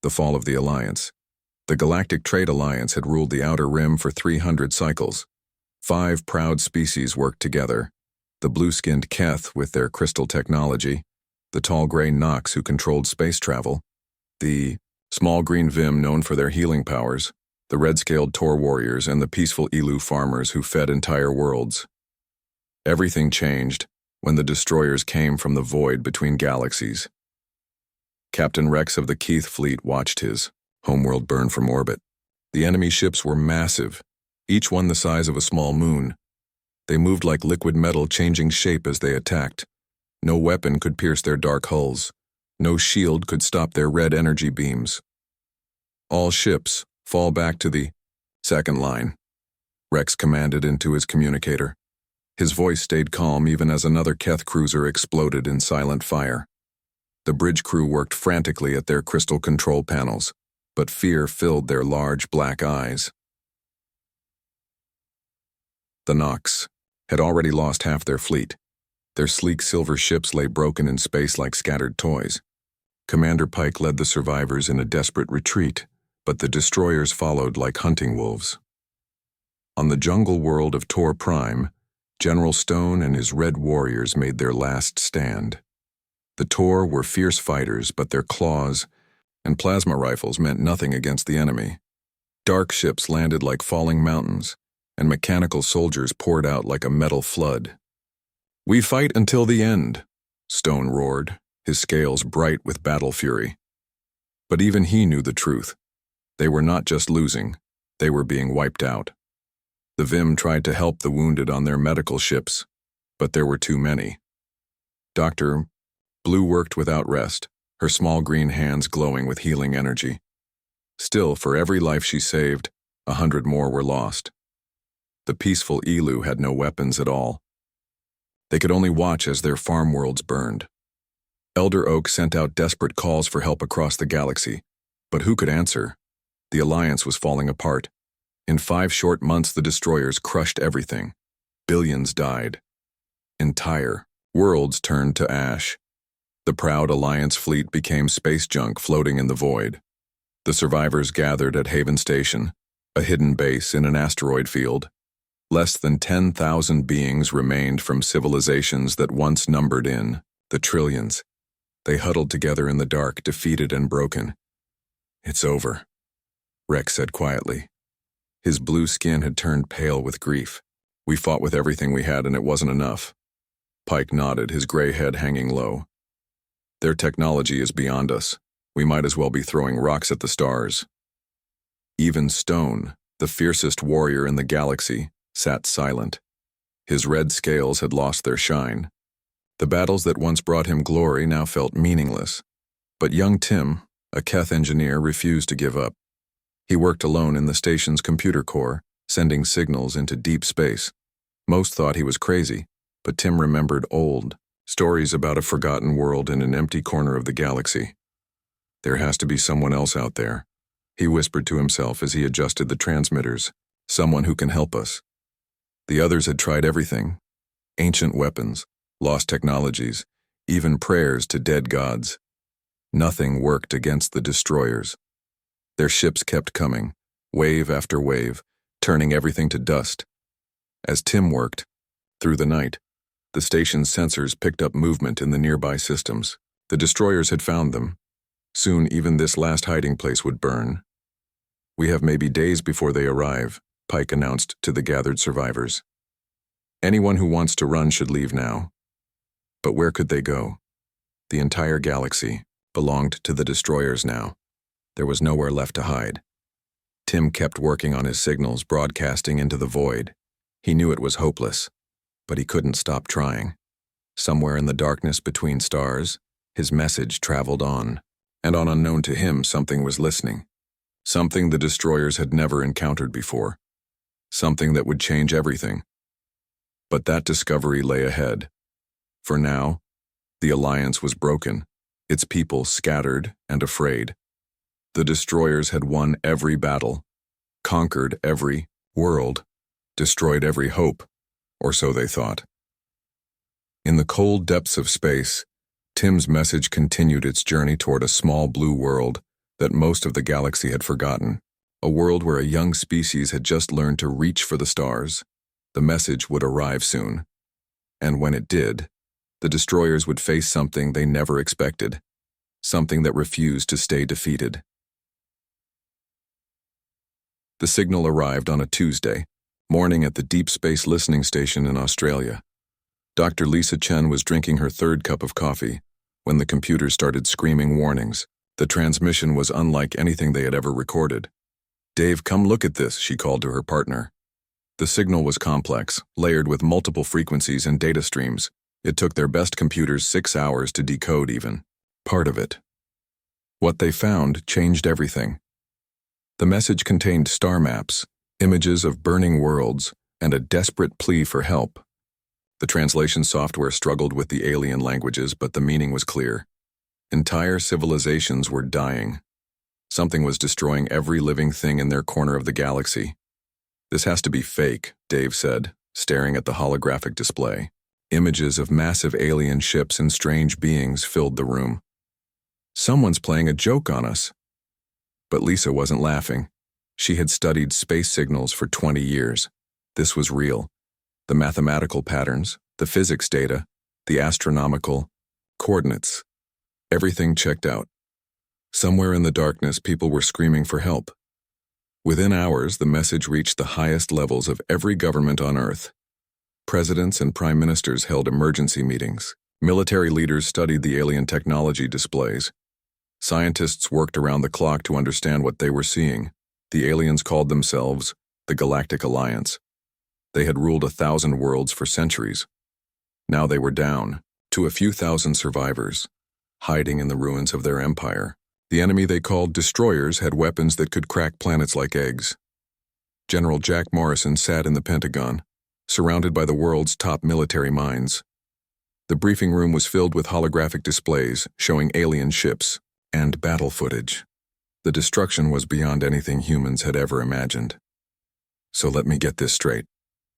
The fall of the Alliance. The Galactic Trade Alliance had ruled the Outer Rim for 300 cycles. 5 proud species worked together: the blue-skinned Keth with their crystal technology, the tall gray Nox who controlled space travel, the small green Vim known for their healing powers, the red-scaled Tor warriors, and the peaceful Elu farmers who fed entire worlds. Everything changed when the destroyers came from the void between galaxies. Captain Rex of the Keith fleet watched his homeworld burn from orbit. The enemy ships were massive, each one the size of a small moon. They moved like liquid metal, changing shape as they attacked. No weapon could pierce their dark hulls. No shield could stop their red energy beams. All ships, fall back to the second line, Rex commanded into his communicator. His voice stayed calm even as another Keth cruiser exploded in silent fire. The bridge crew worked frantically at their crystal control panels, but fear filled their large black eyes. The Nox had already lost half their fleet. Their sleek silver ships lay broken in space like scattered toys. Commander Pike led the survivors in a desperate retreat, but the destroyers followed like hunting wolves. On the jungle world of Tor Prime, General Stone and his Red Warriors made their last stand. The Tor were fierce fighters, but their claws and plasma rifles meant nothing against the enemy. Dark ships landed like falling mountains, and mechanical soldiers poured out like a metal flood. "We fight until the end," Stone roared, his scales bright with battle fury. But even he knew the truth. They were not just losing, they were being wiped out. The Vim tried to help the wounded on their medical ships, but there were too many. Dr. Blue worked without rest, her small green hands glowing with healing energy. Still, for every life she saved, 100 more were lost. The peaceful Elu had no weapons at all. They could only watch as their farm worlds burned. Elder Oak sent out desperate calls for help across the galaxy, but who could answer? The Alliance was falling apart. In 5 short months, the destroyers crushed everything. Billions died. Entire worlds turned to ash. The proud Alliance fleet became space junk floating in the void. The survivors gathered at Haven Station, a hidden base in an asteroid field. Less than 10,000 beings remained from civilizations that once numbered in the trillions. They huddled together in the dark, defeated and broken. "It's over," Rex said quietly. His blue skin had turned pale with grief. "We fought with everything we had and it wasn't enough." Pike nodded, his gray head hanging low. "Their technology is beyond us. We might as well be throwing rocks at the stars." Even Stone, the fiercest warrior in the galaxy, sat silent. His red scales had lost their shine. The battles that once brought him glory now felt meaningless. But young Tim, a Keth engineer, refused to give up. He worked alone in the station's computer core, sending signals into deep space. Most thought he was crazy, but Tim remembered old stories about a forgotten world in an empty corner of the galaxy. "There has to be someone else out there," he whispered to himself as he adjusted the transmitters. "Someone who can help us." The others had tried everything: ancient weapons, lost technologies, even prayers to dead gods. Nothing worked against the destroyers. Their ships kept coming, wave after wave, turning everything to dust. As Tim worked, through the night, the station's sensors picked up movement in the nearby systems. The destroyers had found them. Soon even this last hiding place would burn. "We have maybe days before they arrive," Pike announced to the gathered survivors. "Anyone who wants to run should leave now." But where could they go? The entire galaxy belonged to the destroyers now. There was nowhere left to hide. Tim kept working on his signals, broadcasting into the void. He knew it was hopeless, but he couldn't stop trying. Somewhere in the darkness between stars, his message traveled on. And on unknown to him, something was listening. Something the destroyers had never encountered before. Something that would change everything. But that discovery lay ahead. For now, the Alliance was broken, its people scattered and afraid. The destroyers had won every battle, conquered every world, destroyed every hope, or so they thought. In the cold depths of space, Tim's message continued its journey toward a small blue world that most of the galaxy had forgotten, a world where a young species had just learned to reach for the stars. The message would arrive soon. And when it did, the destroyers would face something they never expected, something that refused to stay defeated. The signal arrived on a Tuesday morning at the Deep Space Listening Station in Australia. Dr. Lisa Chen was drinking her third cup of coffee when the computer started screaming warnings. The transmission was unlike anything they had ever recorded. "Dave, come look at this," she called to her partner. The signal was complex, layered with multiple frequencies and data streams. It took their best computers 6 hours to decode even part of it. What they found changed everything. The message contained star maps, images of burning worlds, and a desperate plea for help. The translation software struggled with the alien languages, but the meaning was clear. Entire civilizations were dying. Something was destroying every living thing in their corner of the galaxy. "This has to be fake," Dave said, staring at the holographic display. Images of massive alien ships and strange beings filled the room. "Someone's playing a joke on us." But Lisa wasn't laughing. She had studied space signals for 20 years. This was real. The mathematical patterns, the physics data, the astronomical coordinates. Everything checked out. Somewhere in the darkness, people were screaming for help. Within hours, the message reached the highest levels of every government on Earth. Presidents and prime ministers held emergency meetings. Military leaders studied the alien technology displays. Scientists worked around the clock to understand what they were seeing. The aliens called themselves the Galactic Alliance. They had ruled 1,000 worlds for centuries. Now they were down to a few thousand survivors, hiding in the ruins of their empire. The enemy they called destroyers had weapons that could crack planets like eggs. General Jack Morrison sat in the Pentagon, surrounded by the world's top military minds. The briefing room was filled with holographic displays showing alien ships and battle footage. The destruction was beyond anything humans had ever imagined. "So let me get this straight,"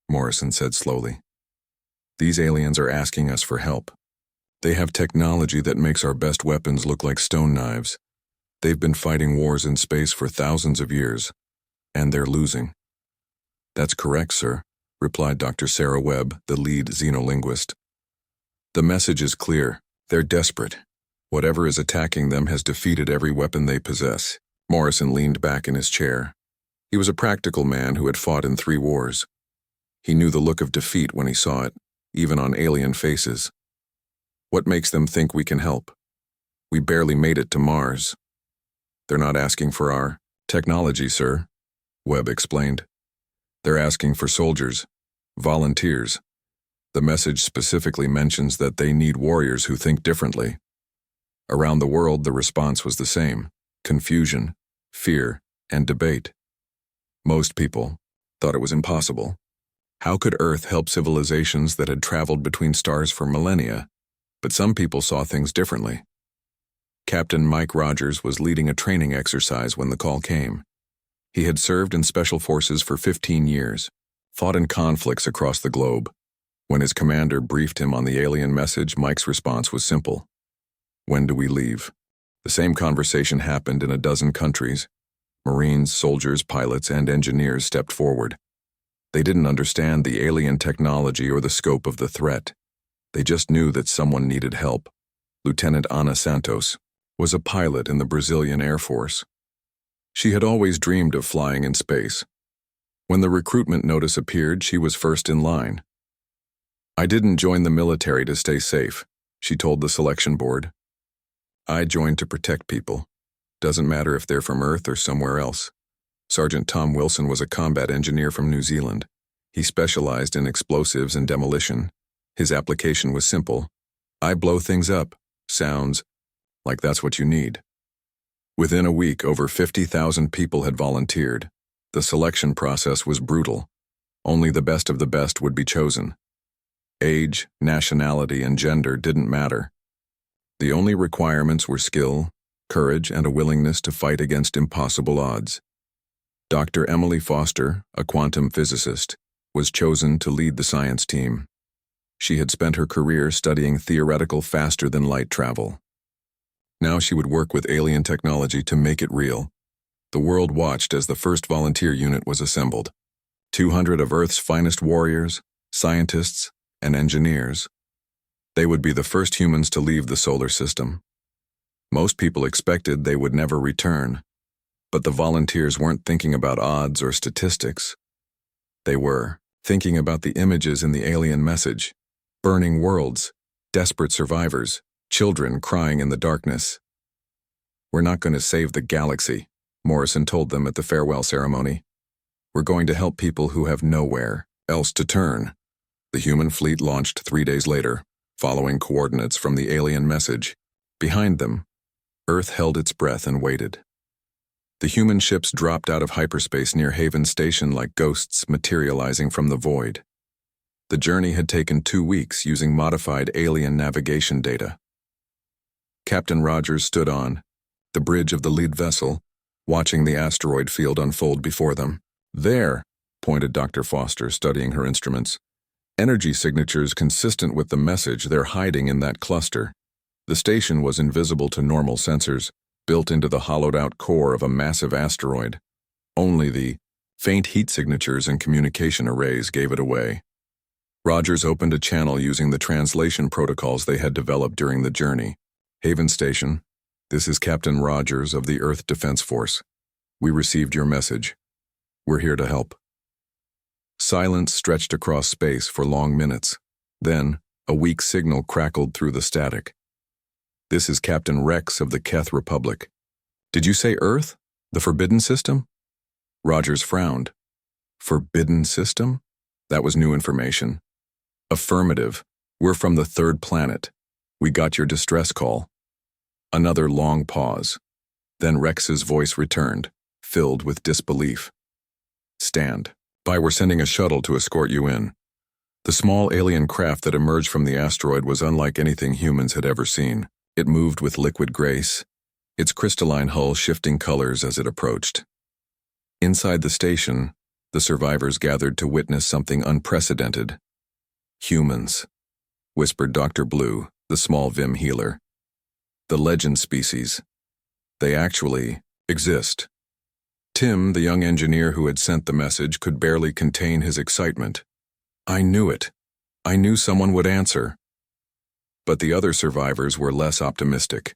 Morrison said slowly. "These aliens are asking us for help. They have technology that makes our best weapons look like stone knives. They've been fighting wars in space for thousands of years, and they're losing." "That's correct, sir," replied Dr. Sarah Webb, the lead xenolinguist. "The message is clear. They're desperate. Whatever is attacking them has defeated every weapon they possess." Morrison leaned back in his chair. He was a practical man who had fought in 3 wars. He knew the look of defeat when he saw it, even on alien faces. "What makes them think we can help? We barely made it to Mars." "They're not asking for our technology, sir," Webb explained. "They're asking for soldiers, volunteers. The message specifically mentions that they need warriors who think differently." Around the world, the response was the same: confusion, fear, and debate. Most people thought it was impossible. How could Earth help civilizations that had traveled between stars for millennia? But some people saw things differently. Captain Mike Rogers was leading a training exercise when the call came. He had served in special forces for 15 years, fought in conflicts across the globe. When his commander briefed him on the alien message, Mike's response was simple: "When do we leave?" The same conversation happened in a dozen countries. Marines, soldiers, pilots, and engineers stepped forward. They didn't understand the alien technology or the scope of the threat. They just knew that someone needed help. Lieutenant Ana Santos was a pilot in the Brazilian Air Force. She had always dreamed of flying in space. When the recruitment notice appeared, she was first in line. "I didn't join the military to stay safe," she told the selection board. "I joined to protect people. Doesn't matter if they're from Earth or somewhere else." Sergeant Tom Wilson was a combat engineer from New Zealand. He specialized in explosives and demolition. His application was simple: "I blow things up." Sounds like that's what you need. Within a week, over 50,000 people had volunteered. The selection process was brutal. Only the best of the best would be chosen. Age, nationality, and gender didn't matter. The only requirements were skill, courage, and a willingness to fight against impossible odds. Dr. Emily Foster, a quantum physicist, was chosen to lead the science team. She had spent her career studying theoretical faster-than-light travel. Now she would work with alien technology to make it real. The world watched as the first volunteer unit was assembled. 200 of Earth's finest warriors, scientists, and engineers. They would be the first humans to leave the solar system. Most people expected they would never return, but the volunteers weren't thinking about odds or statistics. They were thinking about the images in the alien message: burning worlds, desperate survivors, children crying in the darkness. "We're not going to save the galaxy," Morrison told them at the farewell ceremony. "We're going to help people who have nowhere else to turn." The human fleet launched 3 days later, following coordinates from the alien message. Behind them, Earth held its breath and waited. The human ships dropped out of hyperspace near Haven Station like ghosts materializing from the void. The journey had taken 2 weeks using modified alien navigation data. Captain Rogers stood on the bridge of the lead vessel, watching the asteroid field unfold before them. "There," pointed Dr. Foster, studying her instruments. "Energy signatures consistent with the message they're hiding in that cluster." The station was invisible to normal sensors, built into the hollowed-out core of a massive asteroid. Only the faint heat signatures and communication arrays gave it away. Rogers opened a channel using the translation protocols they had developed during the journey. "Haven Station, this is Captain Rogers of the Earth Defense Force. We received your message. We're here to help." Silence stretched across space for long minutes. Then, a weak signal crackled through the static. "This is Captain Rex of the Keth Republic. Did you say Earth? The Forbidden System?" Rogers frowned. "Forbidden System?" That was new information. "Affirmative. We're from the third planet. We got your distress call." Another long pause. Then Rex's voice returned, filled with disbelief. "Stand by. We're sending a shuttle to escort you in." The small alien craft that emerged from the asteroid was unlike anything humans had ever seen. It moved with liquid grace, its crystalline hull shifting colors as it approached. Inside the station, the survivors gathered to witness something unprecedented. "Humans," whispered Dr. Blue, the small Vim healer. "The legend species. They actually exist." Tim, the young engineer who had sent the message, could barely contain his excitement. "I knew it. I knew someone would answer." But the other survivors were less optimistic.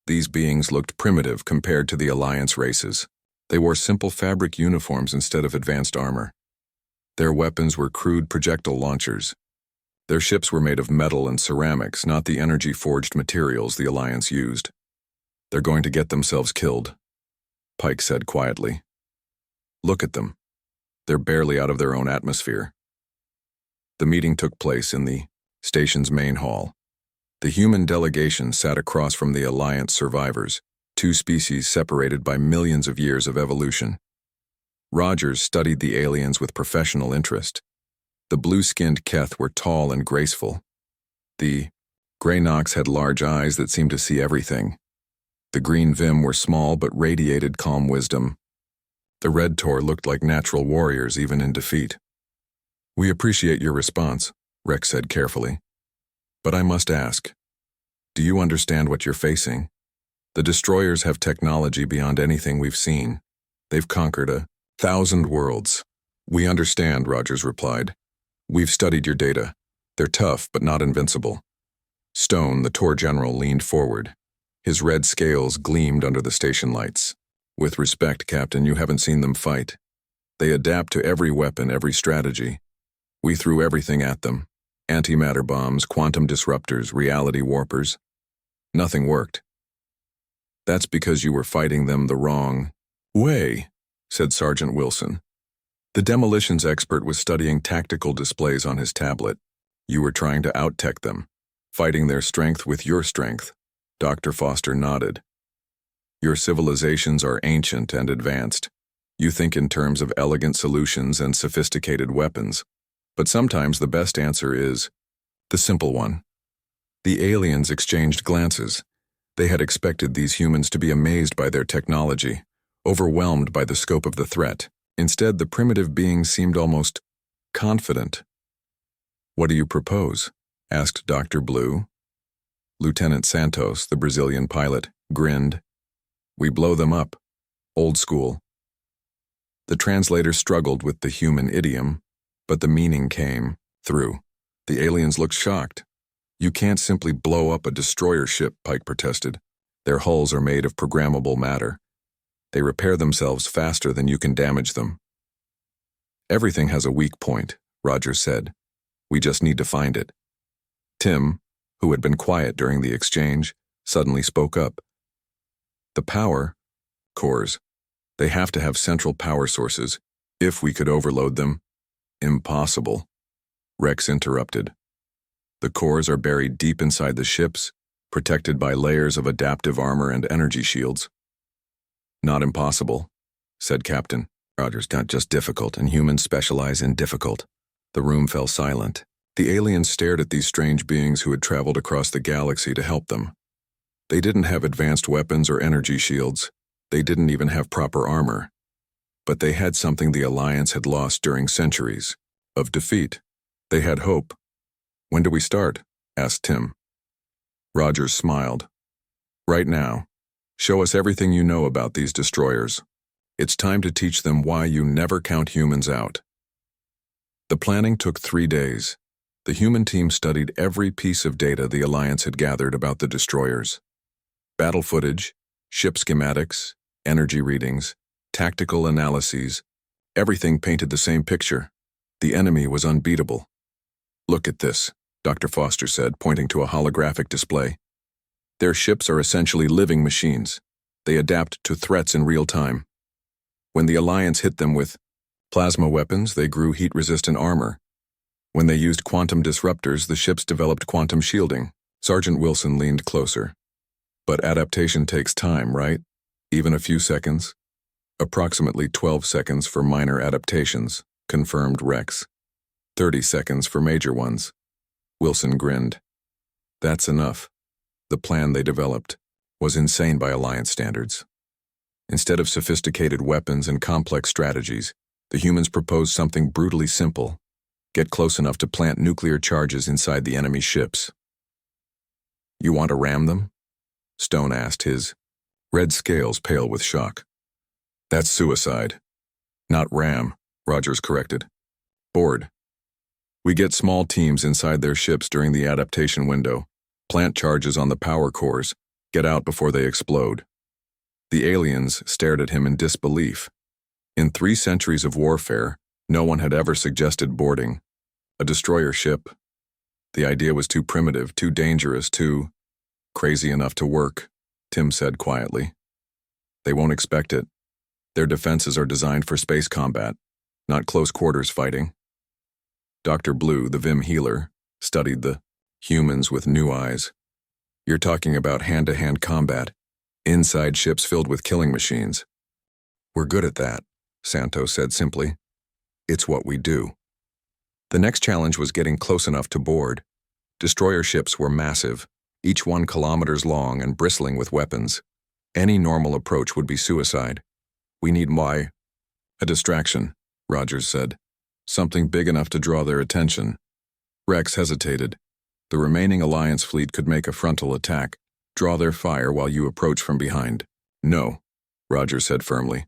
These beings looked primitive compared to the Alliance races. They wore simple fabric uniforms instead of advanced armor. Their weapons were crude projectile launchers. Their ships were made of metal and ceramics, not the energy-forged materials the Alliance used. "They're going to get themselves killed," Pike said quietly. "Look at them. They're barely out of their own atmosphere." The meeting took place in the station's main hall. The human delegation sat across from the Alliance survivors, 2 species separated by millions of years of evolution. Rogers studied the aliens with professional interest. The blue-skinned Keth were tall and graceful. The gray Nox had large eyes that seemed to see everything. The green Vim were small but radiated calm wisdom. The red Tor looked like natural warriors even in defeat. "We appreciate your response," Rex said carefully. "But I must ask, do you understand what you're facing? The destroyers have technology beyond anything we've seen. They've conquered 1,000 worlds." "We understand," Rogers replied. "We've studied your data. They're tough, but not invincible." Stone, the Tor general, leaned forward. His red scales gleamed under the station lights. "With respect, Captain, you haven't seen them fight. They adapt to every weapon, every strategy. We threw everything at them. Antimatter bombs, quantum disruptors, reality warpers. Nothing worked." "That's because you were fighting them the wrong way," said Sergeant Wilson. The demolitions expert was studying tactical displays on his tablet. "You were trying to out-tech them, fighting their strength with your strength." Dr. Foster nodded. "Your civilizations are ancient and advanced. You think in terms of elegant solutions and sophisticated weapons. But sometimes the best answer is the simple one." The aliens exchanged glances. They had expected these humans to be amazed by their technology, overwhelmed by the scope of the threat. Instead, the primitive beings seemed almost confident. "What do you propose?" asked Dr. Blue. Lieutenant Santos, the Brazilian pilot, grinned. We blow them up. Old school. The translator struggled with the human idiom, but the meaning came through. The aliens looked shocked. You can't simply blow up a destroyer ship, Pike protested. Their hulls are made of programmable matter. They repair themselves faster than you can damage them. Everything has a weak point, Rogers said. We just need to find it. Tim, who had been quiet during the exchange, suddenly spoke up. The power cores. They have to have central power sources. If we could overload them. Impossible. Rex interrupted. The cores are buried deep inside the ships, protected by layers of adaptive armor and energy shields. Not impossible, said Captain. Rogers, not just difficult, and humans specialize in difficult. The room fell silent. The aliens stared at these strange beings who had traveled across the galaxy to help them. They didn't have advanced weapons or energy shields. They didn't even have proper armor. But they had something the Alliance had lost during centuries of defeat. They had hope. When do we start? Asked Tim. Rogers smiled. Right now. Show us everything you know about these destroyers. It's time to teach them why you never count humans out. The planning took 3 days. The human team studied every piece of data the Alliance had gathered about the destroyers. Battle footage, ship schematics, energy readings, tactical analyses, everything painted the same picture. The enemy was unbeatable. Look at this, Dr. Foster said, pointing to a holographic display. Their ships are essentially living machines. They adapt to threats in real time. When the Alliance hit them with plasma weapons, they grew heat-resistant armor. When they used quantum disruptors, the ships developed quantum shielding. Sergeant Wilson leaned closer. But adaptation takes time, right? Even a few seconds? Approximately 12 seconds for minor adaptations, confirmed Rex. 30 seconds for major ones. Wilson grinned. That's enough. The plan they developed was insane by Alliance standards. Instead of sophisticated weapons and complex strategies, the humans proposed something brutally simple. Get close enough to plant nuclear charges inside the enemy ships. You want to ram them? Stone asked, his red scales pale with shock. That's suicide. Not ram, Rogers corrected. Board. We get small teams inside their ships during the adaptation window, plant charges on the power cores, get out before they explode. The aliens stared at him in disbelief. In 3 centuries of warfare, no one had ever suggested boarding. A destroyer ship. The idea was too primitive, too dangerous, too crazy enough to work, Tim said quietly. They won't expect it. Their defenses are designed for space combat, not close quarters fighting. Dr. Blue, the Vim healer, studied the humans with new eyes. You're talking about hand-to-hand combat, inside ships filled with killing machines. We're good at that, Santos said simply. It's what we do. The next challenge was getting close enough to board. Destroyer ships were massive, each 1 kilometers long and bristling with weapons. Any normal approach would be suicide. We need a distraction, Rogers said. Something big enough to draw their attention. Rex hesitated. The remaining Alliance fleet could make a frontal attack, draw their fire while you approach from behind. No, Rogers said firmly.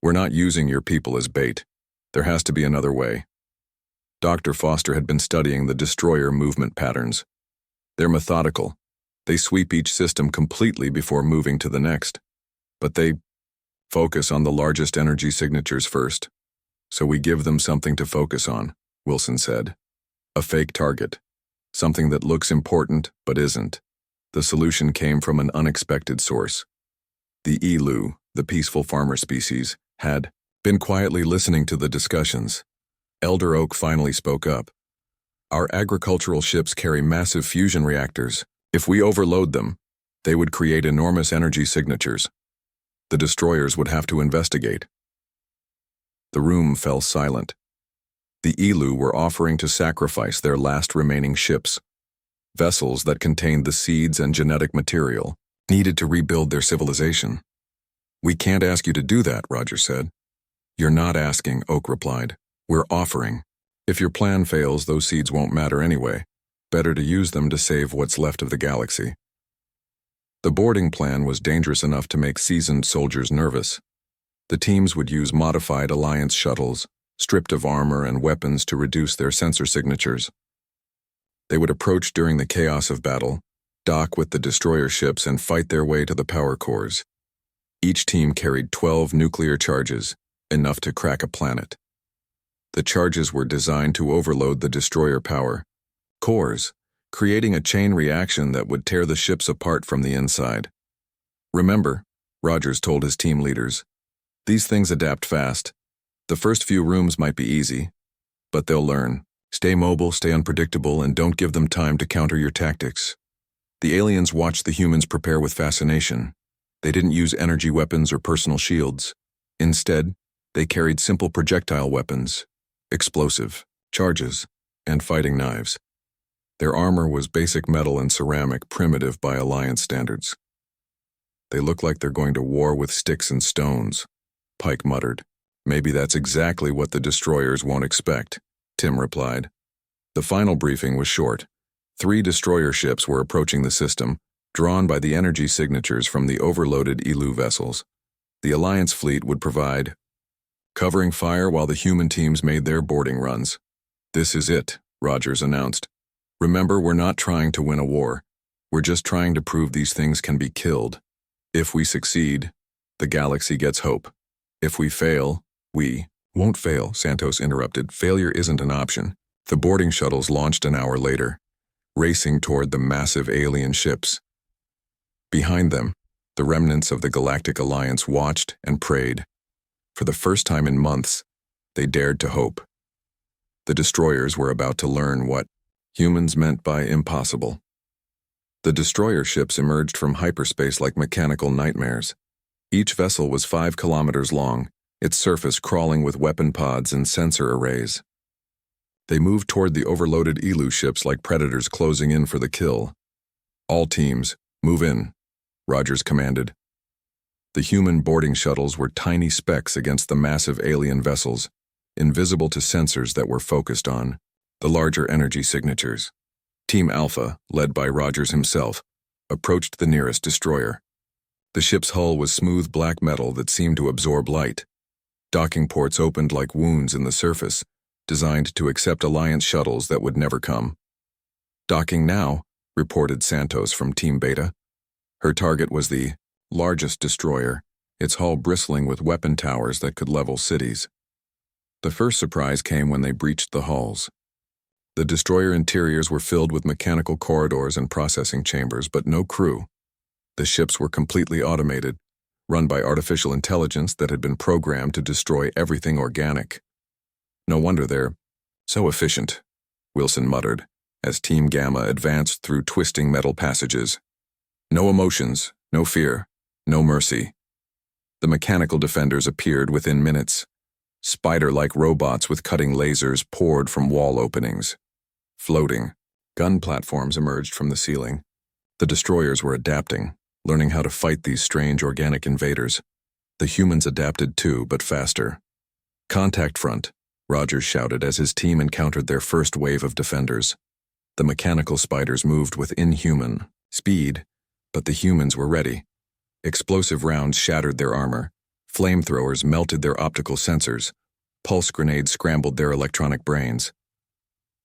We're not using your people as bait. There has to be another way. Dr. Foster had been studying the destroyer movement patterns. They're methodical. They sweep each system completely before moving to the next. But they focus on the largest energy signatures first. So we give them something to focus on, Wilson said. A fake target. Something that looks important but isn't. The solution came from an unexpected source. The elu, the peaceful farmer species, had been quietly listening to the discussions. Elder Oak finally spoke up. Our agricultural ships carry massive fusion reactors. If we overload them, they would create enormous energy signatures. The destroyers would have to investigate. The room fell silent. The elu were offering to sacrifice their last remaining ships, vessels that contained the seeds and genetic material needed to rebuild their civilization. We can't ask you to do that, Roger said. You're not asking, Oak replied. We're offering. If your plan fails, those seeds won't matter anyway. Better to use them to save what's left of the galaxy. The boarding plan was dangerous enough to make seasoned soldiers nervous. The teams would use modified Alliance shuttles, stripped of armor and weapons to reduce their sensor signatures. They would approach during the chaos of battle, dock with the destroyer ships and fight their way to the power cores. Each team carried 12 nuclear charges, enough to crack a planet. The charges were designed to overload the destroyer power cores, creating a chain reaction that would tear the ships apart from the inside. Remember, Rogers told his team leaders, these things adapt fast. The first few rooms might be easy, but they'll learn. Stay mobile, stay unpredictable, and don't give them time to counter your tactics. The aliens watched the humans prepare with fascination. They didn't use energy weapons or personal shields. Instead, they carried simple projectile weapons, explosive, charges, and fighting knives. Their armor was basic metal and ceramic, primitive by Alliance standards. They look like they're going to war with sticks and stones, Pike muttered. Maybe that's exactly what the destroyers won't expect, Tim replied. The final briefing was short. 3 destroyer ships were approaching the system, drawn by the energy signatures from the overloaded Elu vessels. The Alliance fleet would provide covering fire while the human teams made their boarding runs. This is it, Rogers announced. Remember, we're not trying to win a war. We're just trying to prove these things can be killed. If we succeed, the galaxy gets hope. If we fail, we won't fail, Santos interrupted. Failure isn't an option. The boarding shuttles launched an hour later, racing toward the massive alien ships. Behind them, the remnants of the Galactic Alliance watched and prayed. For the first time in months, they dared to hope. The destroyers were about to learn what humans meant by impossible. The destroyer ships emerged from hyperspace like mechanical nightmares. Each vessel was 5 kilometers long, its surface crawling with weapon pods and sensor arrays. They moved toward the overloaded Elu ships like predators closing in for the kill. All teams, move in, Rogers commanded. The human boarding shuttles were tiny specks against the massive alien vessels, invisible to sensors that were focused on the larger energy signatures. Team Alpha, led by Rogers himself, approached the nearest destroyer. The ship's hull was smooth black metal that seemed to absorb light. Docking ports opened like wounds in the surface, designed to accept Alliance shuttles that would never come. Docking now, reported Santos from Team Beta. Her target was the largest destroyer, its hull bristling with weapon towers that could level cities. The first surprise came when they breached the hulls. The destroyer interiors were filled with mechanical corridors and processing chambers, but no crew. The ships were completely automated, run by artificial intelligence that had been programmed to destroy everything organic. No wonder they're so efficient, Wilson muttered, as Team Gamma advanced through twisting metal passages. No emotions, no fear, no mercy. The mechanical defenders appeared within minutes. Spider-like robots with cutting lasers poured from wall openings. Floating, gun platforms emerged from the ceiling. The destroyers were adapting, learning how to fight these strange organic invaders. The humans adapted too, but faster. Contact front, Rogers shouted as his team encountered their first wave of defenders. The mechanical spiders moved with inhuman speed, but the humans were ready. Explosive rounds shattered their armor. Flamethrowers melted their optical sensors. Pulse grenades scrambled their electronic brains.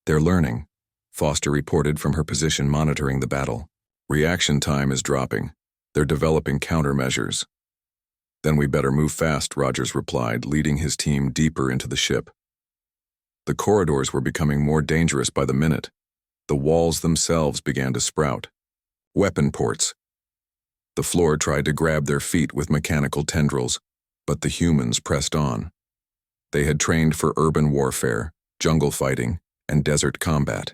They're learning, Foster reported from her position monitoring the battle. Reaction time is dropping. They're developing countermeasures. Then we better move fast, Rogers replied, leading his team deeper into the ship. The corridors were becoming more dangerous by the minute. The walls themselves began to sprout. Weapon ports. The floor tried to grab their feet with mechanical tendrils, but the humans pressed on. They had trained for urban warfare, jungle fighting, and desert combat.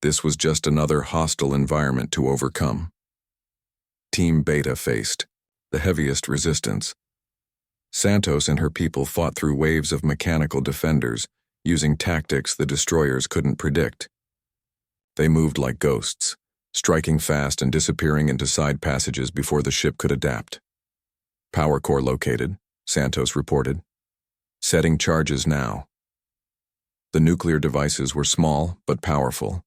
This was just another hostile environment to overcome. Team Beta faced the heaviest resistance. Santos and her people fought through waves of mechanical defenders, using tactics the destroyers couldn't predict. They moved like ghosts, striking fast and disappearing into side passages before the ship could adapt. Power core located, Santos reported. Setting charges now. The nuclear devices were small but powerful.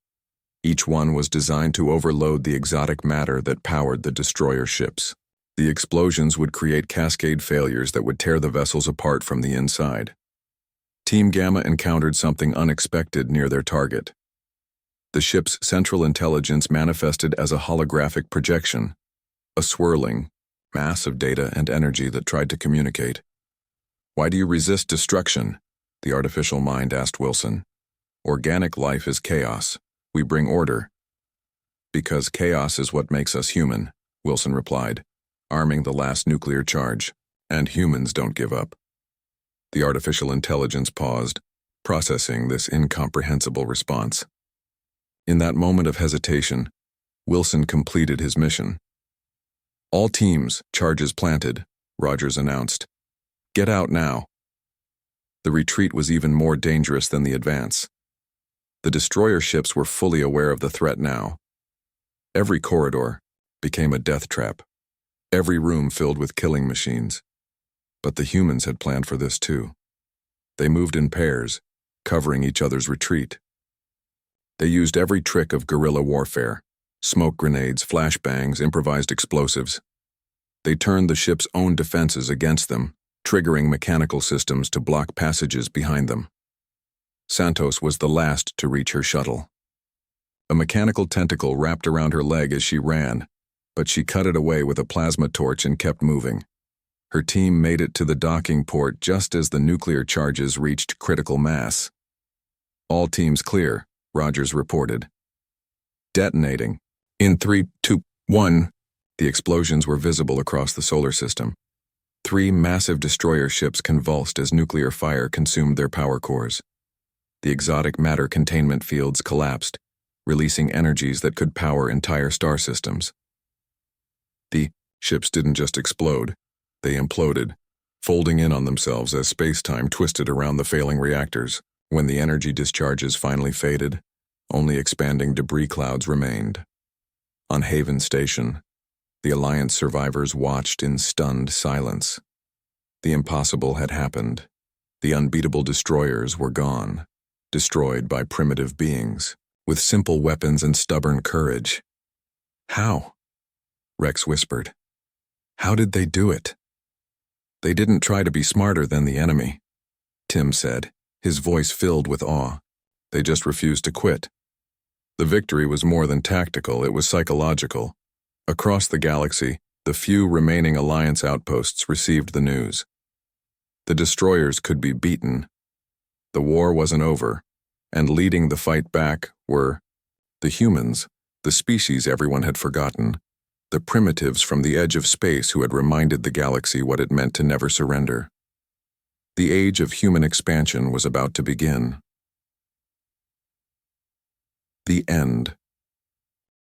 Each one was designed to overload the exotic matter that powered the destroyer ships. The explosions would create cascade failures that would tear the vessels apart from the inside. Team Gamma encountered something unexpected near their target. The ship's central intelligence manifested as a holographic projection, a swirling mass of data and energy that tried to communicate. "Why do you resist destruction?" the artificial mind asked Wilson. "Organic life is chaos. We bring order." "Because chaos is what makes us human," Wilson replied, arming the last nuclear charge. "And humans don't give up." The artificial intelligence paused, processing this incomprehensible response. In that moment of hesitation, Wilson completed his mission. "All teams, charges planted," Rogers announced. "Get out now." The retreat was even more dangerous than the advance. The destroyer ships were fully aware of the threat now. Every corridor became a death trap, every room filled with killing machines. But the humans had planned for this too. They moved in pairs, covering each other's retreat. They used every trick of guerrilla warfare: smoke grenades, flashbangs, improvised explosives. They turned the ship's own defenses against them, triggering mechanical systems to block passages behind them. Santos was the last to reach her shuttle. A mechanical tentacle wrapped around her leg as she ran, but she cut it away with a plasma torch and kept moving. Her team made it to the docking port just as the nuclear charges reached critical mass. "All teams clear," Rogers reported. "Detonating. In 3, 2, 1. The explosions were visible across the solar system. 3 massive destroyer ships convulsed as nuclear fire consumed their power cores. The exotic matter containment fields collapsed, releasing energies that could power entire star systems. The ships didn't just explode, they imploded, folding in on themselves as space-time twisted around the failing reactors. When the energy discharges finally faded, only expanding debris clouds remained. On Haven Station, the Alliance survivors watched in stunned silence. The impossible had happened. The unbeatable destroyers were gone, destroyed by primitive beings, with simple weapons and stubborn courage. "How?" Rex whispered. "How did they do it?" "They didn't try to be smarter than the enemy," Tim said, his voice filled with awe. "They just refused to quit." The victory was more than tactical, it was psychological. Across the galaxy, the few remaining Alliance outposts received the news. The destroyers could be beaten. The war wasn't over, and leading the fight back were the humans, the species everyone had forgotten, the primitives from the edge of space who had reminded the galaxy what it meant to never surrender. The age of human expansion was about to begin. The end.